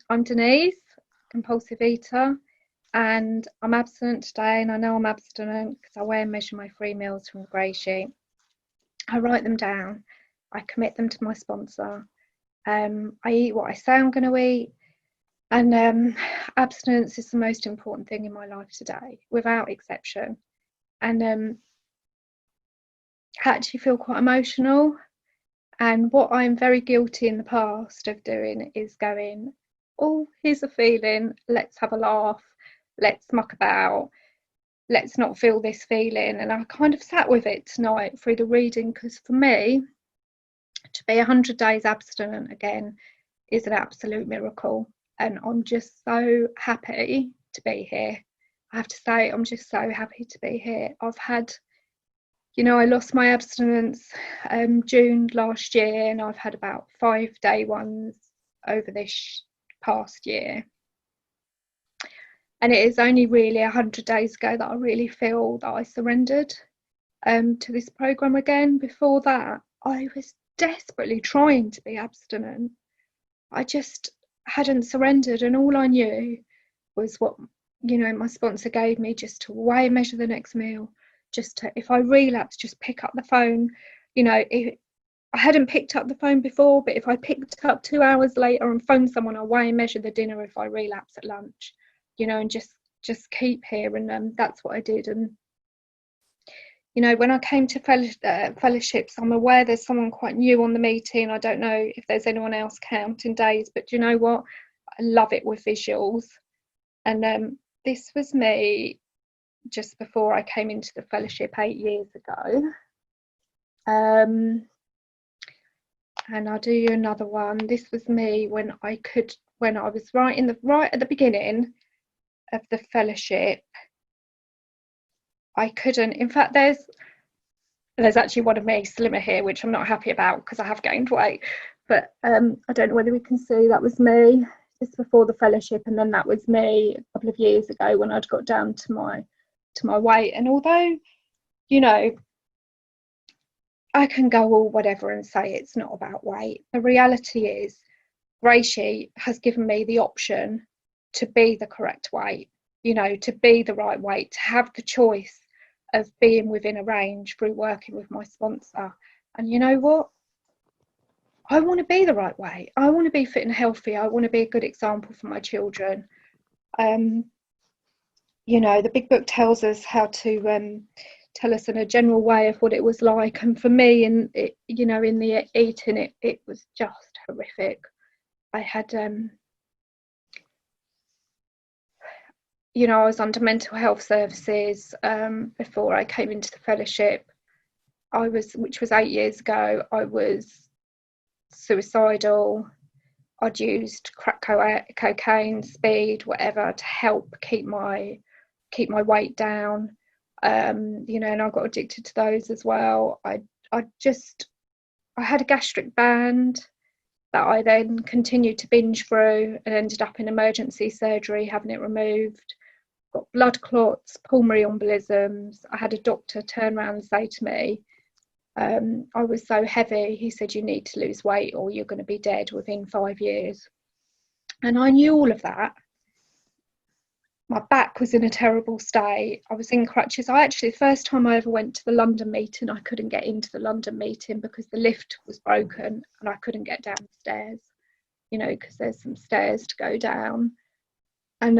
I'm Denise, compulsive eater, and I'm abstinent today. And I know I'm abstinent because I weigh and measure my 3 meals from the GreySheet. I write them down, I commit them to my sponsor. I eat what I say I'm going to eat, and abstinence is the most important thing in my life today, without exception. And I actually feel quite emotional. And what I'm very guilty in the past of doing is going, oh, here's a feeling, let's have a laugh, let's muck about, let's not feel this feeling. And I kind of sat with it tonight through the reading, because for me, to be 100 days abstinent again is an absolute miracle. And I'm just so happy to be here. I have to say, I'm just so happy to be here. I've had, I lost my abstinence June last year, and I've had about 5 day ones over this past year. And it is only really 100 days ago that I really feel that I surrendered to this program again. Before that, I was desperately trying to be abstinent. I just hadn't surrendered, and all I knew was what, my sponsor gave me, just to weigh and measure the next meal. Just to, if I relapse, just pick up the phone. If I hadn't picked up the phone before, but if I picked up 2 hours later and phoned someone, I'll weigh and measure the dinner if I relapse at lunch, and just keep here. And that's what I did. And when I came to fellowships, I'm aware there's someone quite new on the meeting. I don't know if there's anyone else counting days, but do you know what? I love it with visuals. And this was me just before I came into the fellowship 8 years ago. And I'll do you another one. This was me when I was right at the beginning of the fellowship. I couldn't, in fact, there's actually one of me slimmer here, which I'm not happy about because I have gained weight, but I don't know whether we can see, that was me just before the fellowship, and then that was me a couple of years ago when I'd got down to my weight. And although I can go all whatever and say it's not about weight, the reality is GreySheet has given me the option to be the correct weight, to be the right weight, to have the choice of being within a range through working with my sponsor. And you know what? I want to be the right weight. I want to be fit and healthy. I want to be a good example for my children. The big book tells us how to tell us in a general way of what it was like. And for me, in the eating, it was just horrific. I had I was under mental health services before I came into the fellowship. Which was 8 years ago, I was suicidal. I'd used crack cocaine, speed, whatever, to help keep my weight down. And I got addicted to those as well. I had a gastric band that I then continued to binge through and ended up in emergency surgery having it removed. Got blood clots, pulmonary embolisms. I had a doctor turn around and say to me, I was so heavy, he said, you need to lose weight or you're going to be dead within 5 years. And I knew all of that. My back was in a terrible state. I was in crutches. The first time I ever went to the London meeting, I couldn't get into the London meeting because the lift was broken and I couldn't get downstairs, because there's some stairs to go down. And,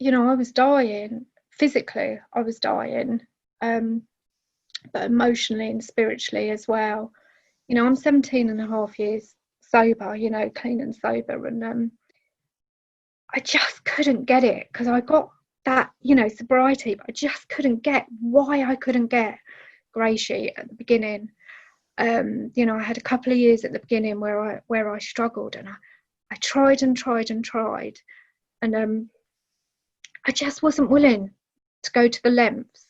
I was dying. Physically, I was dying, but emotionally and spiritually as well. I'm 17 and a half years sober, clean and sober. And I just couldn't get it, because I got that, sobriety, but I just couldn't get why I couldn't get GreySheet at the beginning. I had a couple of years at the beginning where I struggled, and I tried and tried and tried, and I just wasn't willing to go to the lengths,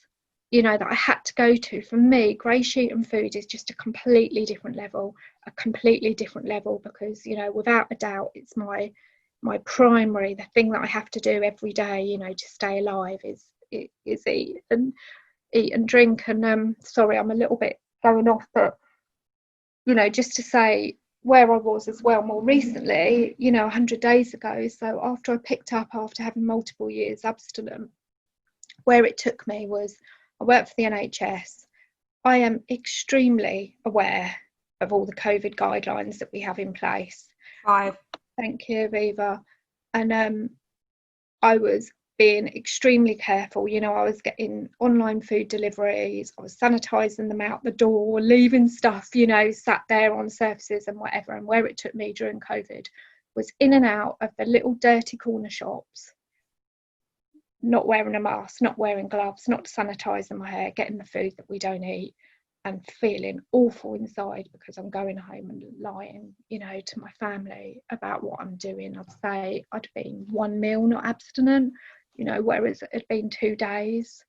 that I had to go to. For me, GreySheet and food is just a completely different level, because, without a doubt, it's my primary, the thing that I have to do every day, to stay alive is eat and drink. And sorry, I'm a little bit going off, but just to say, where I was as well more recently, 100 days ago. So after I picked up, after having multiple years abstinent, where it took me was, I work for the NHS. I am extremely aware of all the COVID guidelines that we have in place. 5. Thank you, Viva. And I was being extremely careful. I was getting online food deliveries, I was sanitising them out the door, leaving stuff, sat there on surfaces and whatever. And where it took me during COVID was in and out of the little dirty corner shops, not wearing a mask, not wearing gloves, not sanitising my hair, getting the food that we don't eat, and feeling awful inside because I'm going home and lying, to my family about what I'm doing. I'd say I'd been 1 meal not abstinent, whereas it had been 2 days.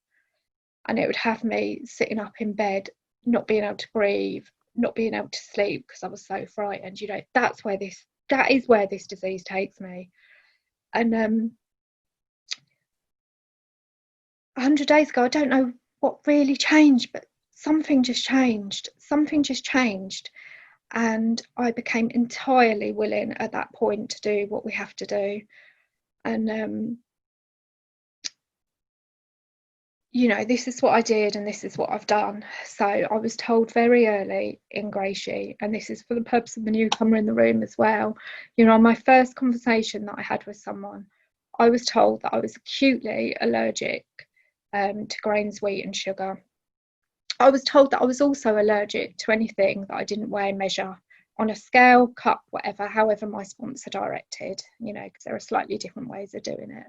And it would have me sitting up in bed, not being able to breathe, not being able to sleep because I was so frightened. That is where this disease takes me. And 100 days ago, I don't know what really changed, but something just changed. And I became entirely willing at that point to do what we have to do. And this is what I did and this is what I've done. So I was told very early in GreySheet, and this is for the purpose of the newcomer in the room as well, my first conversation that I had with someone, I was told that I was acutely allergic to grains, wheat and sugar. I was told that I was also allergic to anything that I didn't weigh and measure on a scale, cup, whatever, however my sponsor directed, because there are slightly different ways of doing it.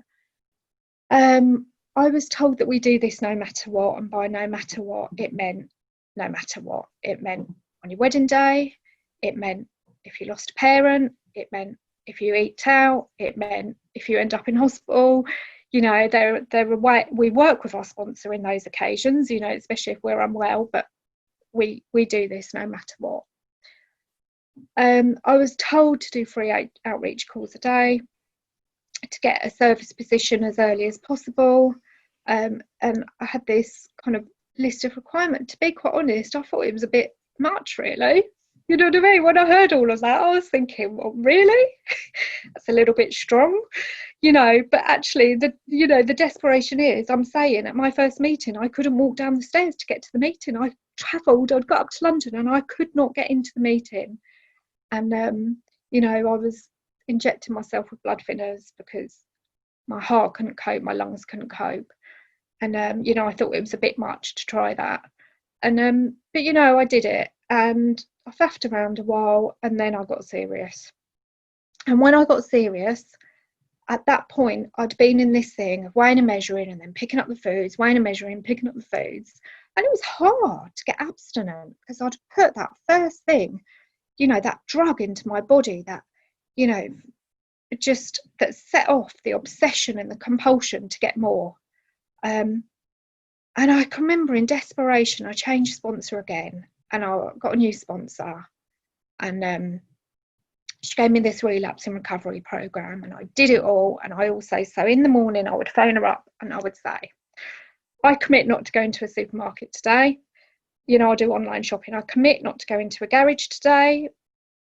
I was told that we do this no matter what, and by no matter what, it meant no matter what. It meant on your wedding day, it meant if you lost a parent, it meant if you eat out, it meant if you end up in hospital. We work with our sponsor in those occasions, especially if we're unwell, but we do this no matter what. I was told to do 3 outreach calls a day, to get a service position as early as possible. And I had this kind of list of requirements. To be quite honest, I thought it was a bit much, really. You know what I mean? When I heard all of that, I was thinking, well, really? That's a little bit strong, but actually the desperation is, I'm saying at my first meeting, I couldn't walk down the stairs to get to the meeting. I travelled, I'd got up to London and I could not get into the meeting. And, I was injecting myself with blood thinners because my heart couldn't cope, my lungs couldn't cope. And, I thought it was a bit much to try that. And, but, I did it and I faffed around a while and then I got serious. And when I got serious, at that point, I'd been in this thing of weighing and measuring and then picking up the foods, weighing and measuring, picking up the foods. And it was hard to get abstinent because I'd put that first thing, that drug into my body that, that set off the obsession and the compulsion to get more. And I can remember in desperation, I changed sponsor again and I got a new sponsor. And she gave me this relapse and recovery program and I did it all. And I also, so in the morning, I would phone her up and I would say, I commit not to go into a supermarket today. I do online shopping. I commit not to go into a garage today.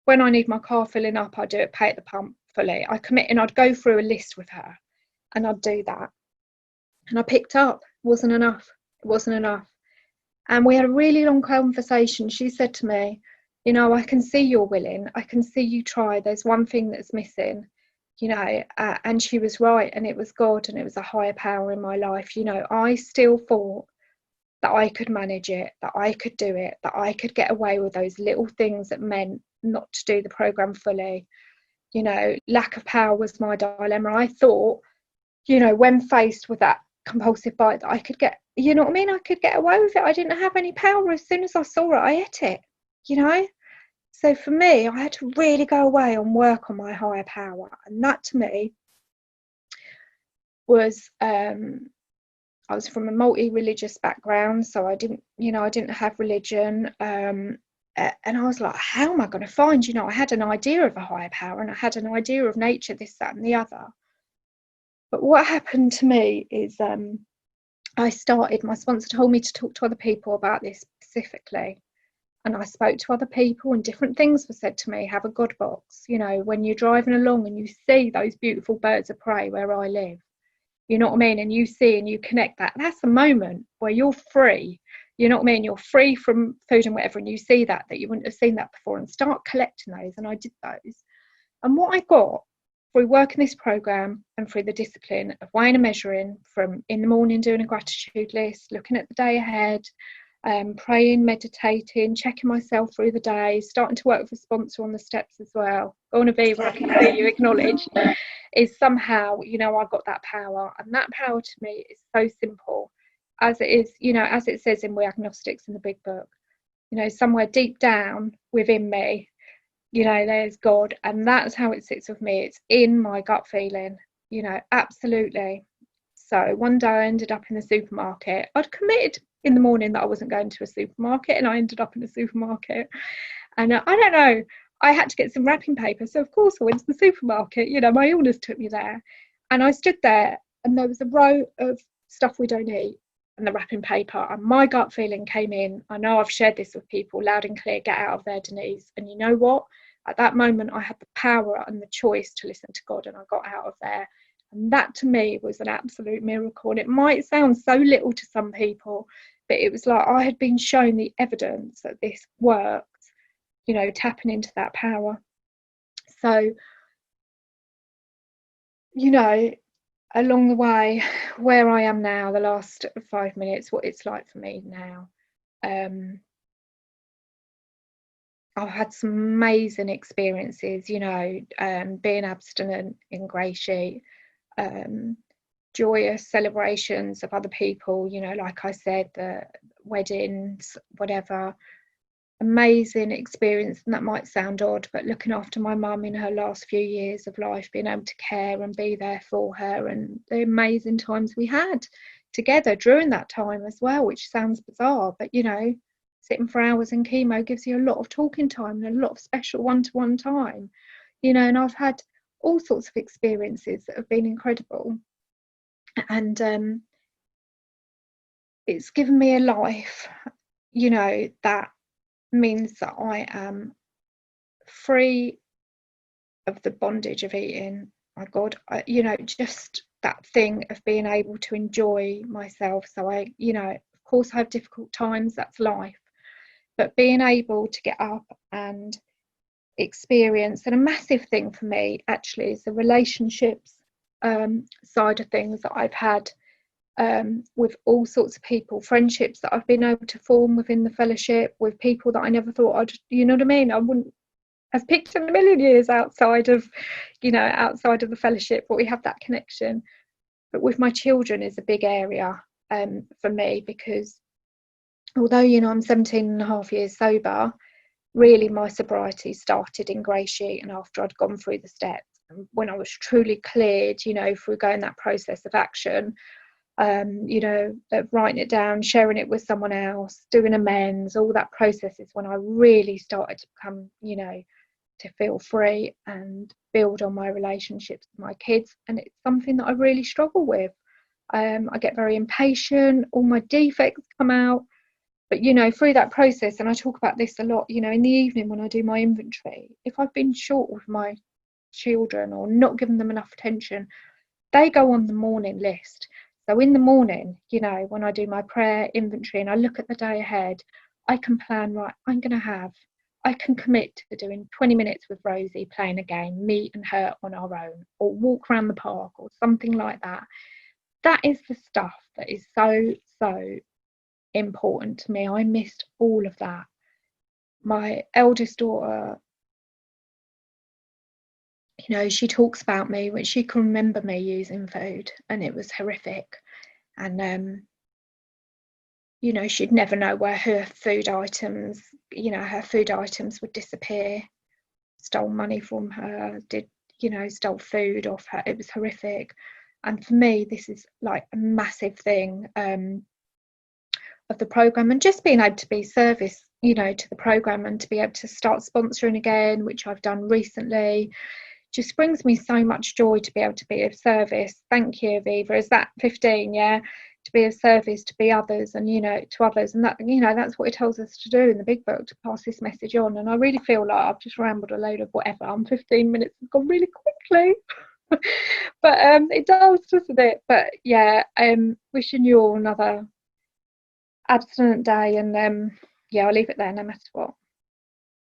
When I need my car filling up, I do it, pay at the pump fully. I commit, and I'd go through a list with her and I'd do that. And I picked up, it wasn't enough. And we had a really long conversation. She said to me, I can see you're willing. I can see you try. There's one thing that's missing, and she was right. And it was God and it was a higher power in my life. I still thought that I could manage it, that I could do it, that I could get away with those little things that meant not to do the program fully. Lack of power was my dilemma. I thought, when faced with that compulsive bite, that I could get, I could get away with it. I didn't have any power. As soon as I saw it, I ate it, So for me, I had to really go away and work on my higher power. And that to me was, I was from a multi-religious background, so I didn't have religion. And I was like, how am I going to find, I had an idea of a higher power and I had an idea of nature, this, that and the other. But what happened to me is my sponsor told me to talk to other people about this specifically. And I spoke to other people, and different things were said to me. Have a God box, you know, when you're driving along and you see those beautiful birds of prey where I live, you know what I mean, and you see and you connect that, that's a moment where you're free, you know what I mean, you're free from food and whatever, and you see that you wouldn't have seen that before, and start collecting those. And I did those, and what I got through working this program and through the discipline of weighing and measuring, from in the morning doing a gratitude list, looking at the day ahead, praying, meditating, checking myself through the day, starting to work with a sponsor on the steps as well. Go on, Aviva, I can see you acknowledge. Is somehow, you know, I got that power, and that power to me is so simple, as it is, you know, as it says in We Agnostics in the big book, you know, somewhere deep down within me, you know, there's God, and that's how it sits with me. It's in my gut feeling, you know, absolutely. So one day I ended up in the supermarket. I'd committed in the morning that I wasn't going to a supermarket, and I ended up in the supermarket. And I don't know, I had to get some wrapping paper. So of course I went to the supermarket, you know, my illness took me there. And I stood there, and there was a row of stuff we don't eat and the wrapping paper. And my gut feeling came in. I know I've shared this with people loud and clear, get out of there, Denise. And you know what? At that moment, I had the power and the choice to listen to God, and I got out of there. And that to me was an absolute miracle. And it might sound so little to some people, but it was like I had been shown the evidence that this worked, you know, tapping into that power. So, you know, along the way, where I am now, the last 5 minutes, what it's like for me now. I've had some amazing experiences, you know, being abstinent in GreySheet, joyous celebrations of other people, you know, like I said, the weddings, whatever, amazing experience. And that might sound odd, but looking after my mum in her last few years of life, being able to care and be there for her, and the amazing times we had together during that time as well, which sounds bizarre, but you know, sitting for hours in chemo gives you a lot of talking time and a lot of special one-to-one time, you know. And I've had all sorts of experiences that have been incredible, and it's given me a life, you know, that means that I am free of the bondage of eating. My God, you know, just that thing of being able to enjoy myself. So I, you know, of course I have difficult times, that's life, but being able to get up and experience, and a massive thing for me actually is the relationships side of things that I've had with all sorts of people, friendships that I've been able to form within the fellowship with people that I never thought I'd, you know what I mean, I wouldn't have picked in a million years outside of, you know, outside of the fellowship, but we have that connection. But with my children is a big area for me, because although, you know, I'm 17 and a half years sober, really my sobriety started in GreySheet and after I'd gone through the steps, and when I was truly cleared, you know, through going that process of action, you know, writing it down, sharing it with someone else, doing amends, all that process is when I really started to become, you know, to feel free and build on my relationships with my kids. And it's something that I really struggle with. I get very impatient, all my defects come out. But, you know, through that process, and I talk about this a lot, you know, in the evening when I do my inventory, if I've been short with my children or not given them enough attention, they go on the morning list. So in the morning, you know, when I do my prayer inventory and I look at the day ahead, I can plan, right, I can commit to doing 20 minutes with Rosie playing a game, me and her on our own, or walk around the park or something like that. That is the stuff that is so, so important to me. I missed all of that. My eldest daughter, you know, she talks about me when she can remember me using food, and it was horrific. And you know, she'd never know where her food items, you know, her food items would disappear. Stole money from her, stole food off her. It was horrific. And for me, this is like a massive thing of the program, and just being able to be service, you know, to the program, and to be able to start sponsoring again, which I've done recently, just brings me so much joy to be able to be of service. Thank you, Aviva. Is that 15? Yeah. to be of service, to be others, and to others, and that that's what it tells us to do in the big book, to pass this message on. And I really feel like I've just rambled a load of whatever. 15 minutes has gone really quickly. But it does, doesn't it? But yeah, wishing you all another abstinent day, and yeah, I'll leave it there no matter what.